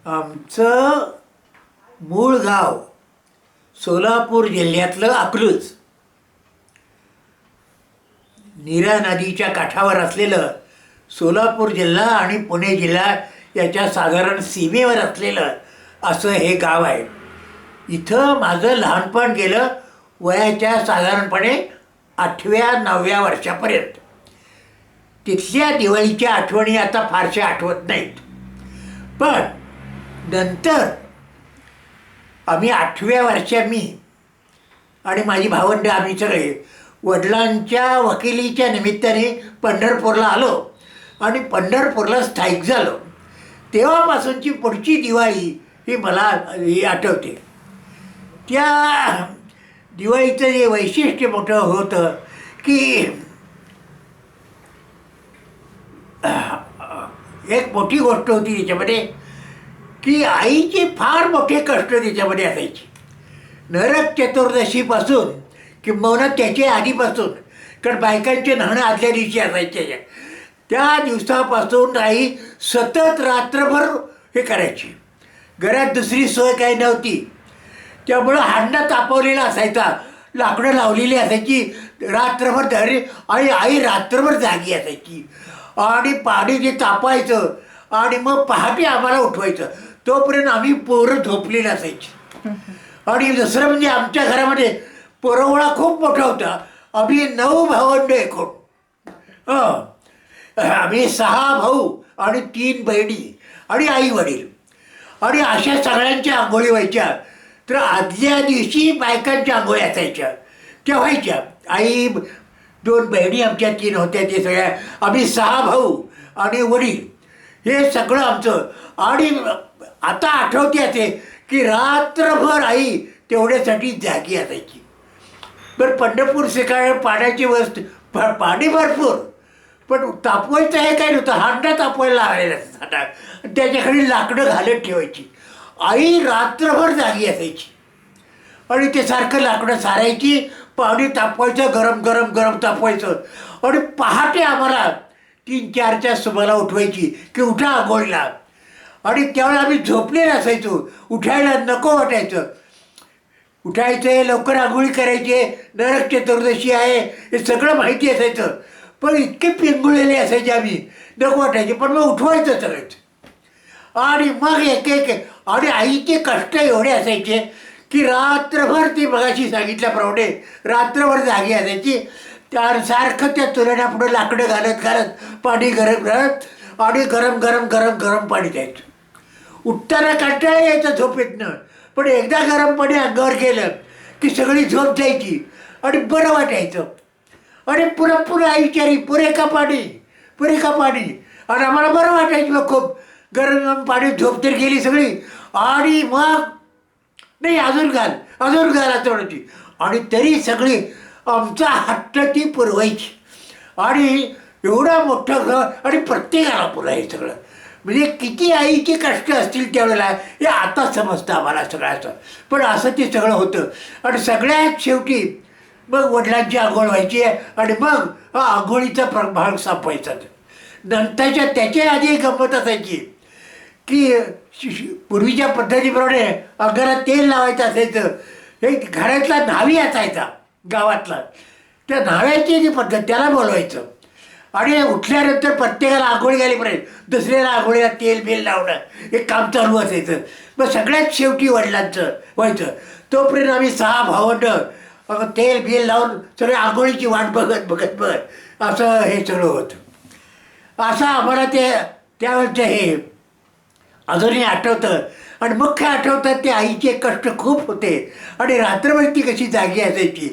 आमचं मूळ गाव सोलापूर जिल्ह्यातलं अकलूज. नीरा नदीच्या काठावर असलेलं सोलापूर जिल्हा आणि पुणे जिल्हा याच्या साधारण सीमेवर असलेलं असं हे गाव आहे. इथं माझं लहानपण गेलं वयाच्या साधारणपणे 8व्या-9व्या वर्षापर्यंत. तिथल्या दिवाळीच्या आठवणी आता फारशा आठवत नाहीत, पण नंतर आम्ही 8व्या वर्षात मी आणि माझी भावंड आम्ही सगळे वडिलांच्या वकिलीच्या निमित्ताने पंढरपूरला आलो आणि पंढरपूरला स्थायिक झालो. तेव्हापासूनची पुढची दिवाळी ही मला आठवते. त्या दिवाळीचं जे वैशिष्ट्य मोठं होतं की एक मोठी गोष्ट होती त्याच्यामध्ये की आईचे फार मोठे कष्ट त्याच्यामध्ये असायचे. नरक चतुर्दशीपासून किंबहुना त्याच्या आधीपासून, कारण बायकांचे न्हाणं आदल्या दिवशी असायचे, त्या दिवसापासून आई सतत रात्रभर हे करायची. घरात दुसरी सोय काही नव्हती, त्यामुळं हांडा तापवलेला असायचा, लाकडं लावलेली असायची, रात्रभर धरे आणि आई रात्रभर जागी असायची आणि पाणी जे तापायचं आणि मग पहाटे आम्हाला उठवायचं. तोपर्यंत आम्ही पोरं झोपलेली असायची. आणि दुसरं म्हणजे आमच्या घरामध्ये पोरवळा खूप मोठा होता. आम्ही 9 भावंड एकूण. आम्ही 6 भाऊ आणि 3 बहिणी आणि आई वडील, आणि अशा सगळ्यांच्या आंघोळी व्हायच्या. तर आदल्या दिवशी बायकांच्या आंघोळी असायच्या, त्या व्हायच्या. आई 2 बहिणी आमच्या 3 होत्या, ते सगळ्या आम्ही 6 भाऊ आणि वडील, हे सगळं आमचं. आणि आता आठवते असे की रात्रभर आई तेवढ्यासाठी जागी असायची. बरं, पंढरपूर शिकाय पाण्याची वस्तू पाणी भरपूर, पण तापवायचं हे काही नव्हतं. हांडा तापवायला लागलेला असायचा, त्याच्याखाली लाकडं घालत ठेवायची. आई रात्रभर जागी असायची आणि ते सारखं लाकडं सारायची, पाणी तापवायचं, गरम गरम गरम तापवायचं. आणि पहाटे आम्हाला 3-4च्या सुमाराला उठवायची की उठा आंघोळीला. आणि त्यावेळेला आम्ही झोपलेलं असायचो, उठायला नको वाटायचं. उठायचं, लवकर आंघोळी करायचे, नरक चतुर्दशी आहे हे सगळं माहिती असायचं, पण इतके पिंगुळलेले असायचे आम्ही, नको वाटायचे. पण मग उठवायचं सगळंच. आणि मग एक आणि आईचे कष्ट एवढे असायचे की रात्रभर ती मगाशी सांगितल्याप्रमाणे रात्रभर जागी असायची. त्या सारखं त्या चुऱ्याला पुढे लाकडं घालत घालत पाणी गरम घालत आणि गरम गरम गरम गरम पाणी द्यायचं. उठताना कंटाळा यायचा झोपेतनं, पण एकदा गरम पाणी अंगावर गेलं की सगळी झोप जायची आणि बरं वाटायचं. आणि पुन्हा आई विचारी पुरे का पाणी, पुरे का पाणी. आणि आम्हाला बरं वाटायचं. मग खूप गरम गरम पाणी, झोप तर गेली सगळी. आणि मग नाही, अजून घाल असं म्हणायची. आणि तरी सगळी आमचा हट्ट ती पुरवायची. आणि एवढं मोठं घर आणि प्रत्येकाला पुरायचं सगळं. म्हणजे किती आईचे कष्ट असतील त्यावेळेला हे आता समजतं आम्हाला सगळ्याचं. पण असं ते सगळं होतं. आणि सगळ्यात शेवटी मग वडिलांची आंघोळ व्हायची आणि मग आंघोळीचा भाग संपवायचा. नंतरच्या त्याच्या आधी गंमत असायची की पूर्वीच्या पद्धतीप्रमाणे अंगाला तेल लावायचं असायचं. हे घरातला न्हावी असायचा गावातला, त्या न्हाव्याची जी पद्धत त्याला बोलवायचं. आणि उठल्यानंतर प्रत्येकाला आंघोळी घालीपर्यंत दुसऱ्याला आंघोळीला तेल बेल लावणं हे काम चालू असायचं. मग सगळ्यात शेवटी वडिलांचं व्हायचं. तोपर्यंत आम्ही 6 भावंड तेल बेल लावून सगळ्या आंघोळीची वाट बघत बघत बघत असं हे सगळं होतं. असं आम्हाला ते त्यावेळेचं हे अजूनही आठवतं. आणि मुख्य आठवतात ते आईचे कष्ट खूप होते आणि रात्रभर ती कशी जागी असायची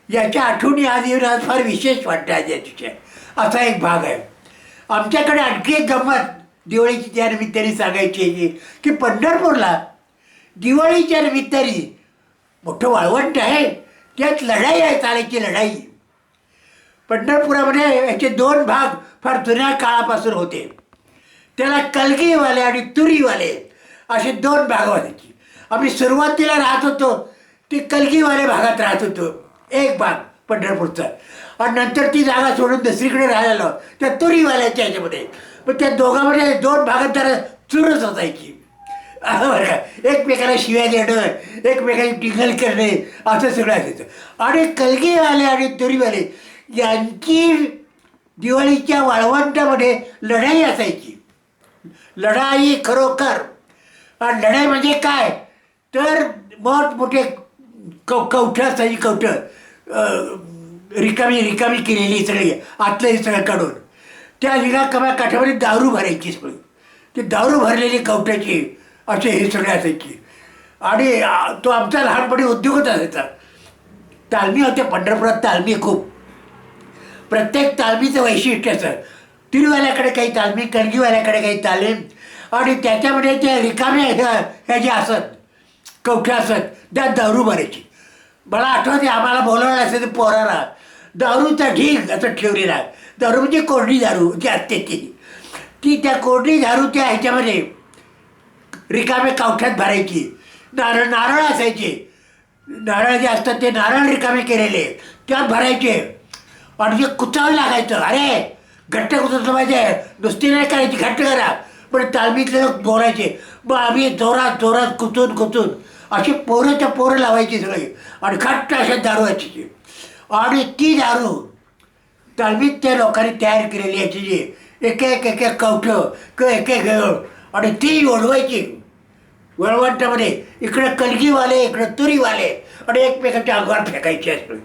याच्या आठवणी आज येऊन आज फार विशेष वाटतं. आज याच्या असा एक भाग आहे. आमच्याकडे आणखी एक गंमत दिवाळीची त्या निमित्ताने सांगायची की पंढरपूरला दिवाळीच्या निमित्ताने मोठं वाळवंट आहे, त्यात लढाई आहे, चालायची लढाई. पंढरपुरामध्ये याचे 2 भाग फार जुन्या काळापासून होते. त्याला कलगीवाले आणि तुरीवाले असे 2 भाग व्हायचे. आम्ही सुरुवातीला राहत होतो ते कलगीवाले भागात राहत होतो, एक भाग पंढरपूरचा. आणि नंतर ती जागा सोडून दुसरीकडे राहायला त्या तुरीवाल्याच्या ह्याच्यामध्ये. पण त्या दोघांमध्ये 2 भागात जरा चुरस असायची. बरं का, एकमेकाला शिव्या देणं, एकमेकाची टिंगल करणे, असं सगळं असायचं. आणि कलगीवाले आणि तुरीवाले यांची दिवाळीच्या वाळवंटामध्ये लढाई असायची. लढाई खरोखर. आणि लढाई म्हणजे काय तर मोठमोठे कवठं असायची, कवठं रिकामी रिकामी केलेली सगळी, आतलं हे सगळं काढून त्या रिकाम्या काठामध्ये दारू भरायची सगळी. ती दारू भरलेली कवट्याची असे हे सगळे असायची. आणि तो आमचा लहानपणी उद्योगच असायचा. तालमी होते पंढरपुरात, तालमी खूप. प्रत्येक तालमीचं वैशिष्ट्य असं, तिरुवाल्याकडे काही तालमी, कणगीवाल्याकडे काही तालीम, आणि त्याच्यामध्ये ते रिकाम्या ह्या ज्या असत कवठ्या असत त्यात दारू भरायची. मला आठवते आम्हाला बोलावलं असेल पोराला, दारूचा ढीग असं ठेवलेला. दारू म्हणजे कोरडी दारू जी असते ती त्या कोरडी दारू त्या ह्याच्यामध्ये रिकाम्या कवठ्यात भरायची. नारळ असायचे, नारळ जे असतात ते नारळ रिकामे केलेले त्यात भरायचे. आणि ते कुचावं लागायचं. अरे घट्ट कुचवलं पाहिजे, नुसती नाही करायची, घट्ट करा. पण तालमीतले लोक बोलायचे, मग आम्ही जोरात जोरात कुचून अशी पोरं लावायची सगळी, आणि घट्ट अशा दारू व्हायची. आणि ती दारू तालमीत त्या लोकांनी तयार केलेली याची जी एक एक कवठं किंवा एक गळ, आणि ती ओढवायची वळवंटामध्ये. इकडं कलगीवाले, इकडं तुरीवाले, आणि एकमेकांच्या अंगावर फेकायची असते.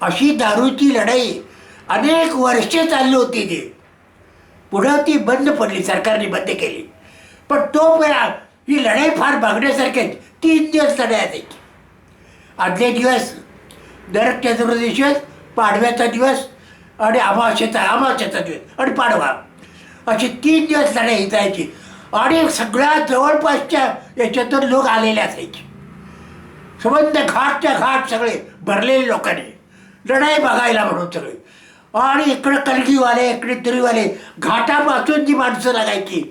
अशी दारूची लढाई अनेक वर्षे चालली होती. ती पुढं ती बंद पडली, सरकारने बंद केली. पण तोपर्यंत ही लढाई फार बघण्यासारखी. 3 दिवस लढाई असायची. आदले दिवस नरक चतुर्दशी, पाडव्याचा दिवस, आणि अमावस्येचा दिवस, आणि पाडवा, अशी 3 दिवस लढाई जायची. आणि सगळ्या जवळपासच्या याच्यातून लोक आलेले असायचे. संबंध घाटच्या घाट सगळे भरलेले लोकांनी लढाई बघायला म्हणून सगळे. आणि इकडं कलगीवाले, इकडे तुरीवाले, घाटापासून जी माणसं लागायची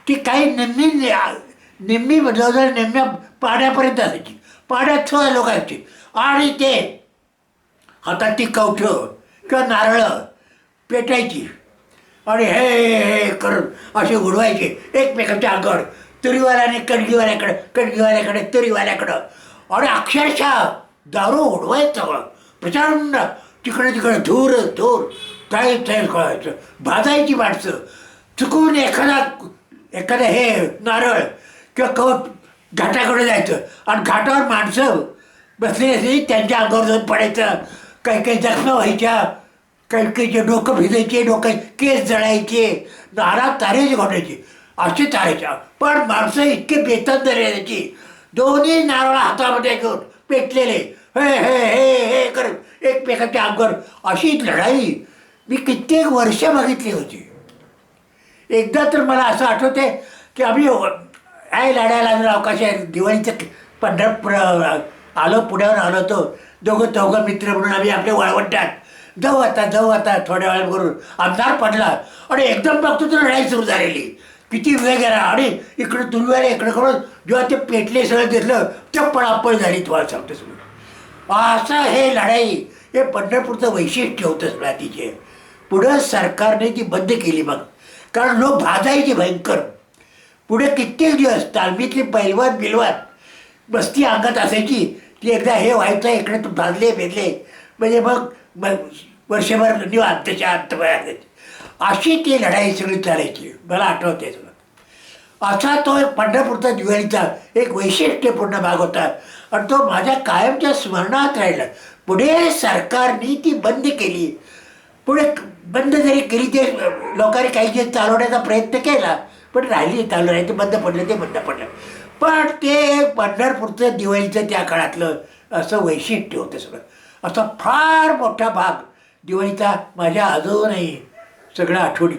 ती काही निम्मी जवळजवळ निम्म्या पाड्यापर्यंत असायची. पाड्यात सुद्धा लोक असायची. आणि ते हातात ती कवठं किंवा नारळं पेटायची, आणि हे करून असे उडवायचे एकमेकांच्या अंगावर. तुरीवाल्याने कणगीवाल्याकडे तुरीवाल्याकडं, आणि अक्षरशः दारू उडवायचं प्रचंड. तिकडे धूर काय कळायचं. भाजायची माणसं. चुकून एखादा हे नारळ किंवा कवट घाटाकडे जायचं, आणि घाटावर माणसं बसलेली असेल, त्यांच्या अंगावर जाऊन पडायचं. काही जखमा व्हायच्या, काही डोकं भिजायचे, केस जळायचे, नारात तारेच घोटायचे, असे तारायच्या. पण माणसं इतके बेतात त्याची, दोन्ही नारळ हातामध्ये घेऊन पेटलेले हे करत एकमेकांच्या अंगावर. अशी लढाई मी कित्येक वर्ष बघितली होती. एकदा तर मला असं आठवते की आम्ही लढायला अवकाश आहे, दिवाळीचं पंढरपूर आलो, पुण्यावर आलो होतो. चौघं मित्र म्हणून आम्ही आपल्या वाळवंटात जाऊ आता थोड्या वेळा करून अंधार पडला, आणि एकदम बघतो तर लढाई सुरू झालेली. किती वेळ गेला, आणि इकडं तुलवायला इकडं करून जेव्हा ते पेटले सगळं दिसलं ते पळापळ झाली. तुम्हाला सांगतो सगळं असं हे लढाई, हे पंढरपूरचं वैशिष्ट्य होतं सगळं. तिचे पुढं सरकारने ती बंद केली मग, कारण लोक भाजायचे भयंकर. पुढे कित्येक दिवस तालमीतली पैलवान बिलवान बस्ती अंगात असायची. ती एकदा हे व्हायचं, इकडे तू भाजले भेदले म्हणजे मग वर्षभर निवांत शांत असायची. अशी ती लढाई सगळी चालायची. मला आठवते सगळं. असा तो पंढरपूरचा दिवाळीचा एक वैशिष्ट्यपूर्ण भाग होता, आणि तो माझ्या कायमच्या स्मरणात राहिला. पुढे सरकारने ती बंद केली. पुढे बंद जरी केली, ते लोकांनी काही जे चालवण्याचा प्रयत्न केला, पण राहिली चालू राहिली. ते बंद पडलं. पण ते पंढरपूरचं दिवाळीचं त्या काळातलं असं वैशिष्ट्य होतं सगळं. असा फार मोठा भाग दिवाळीचा माझ्या अजूनही सगळ्या आठवणी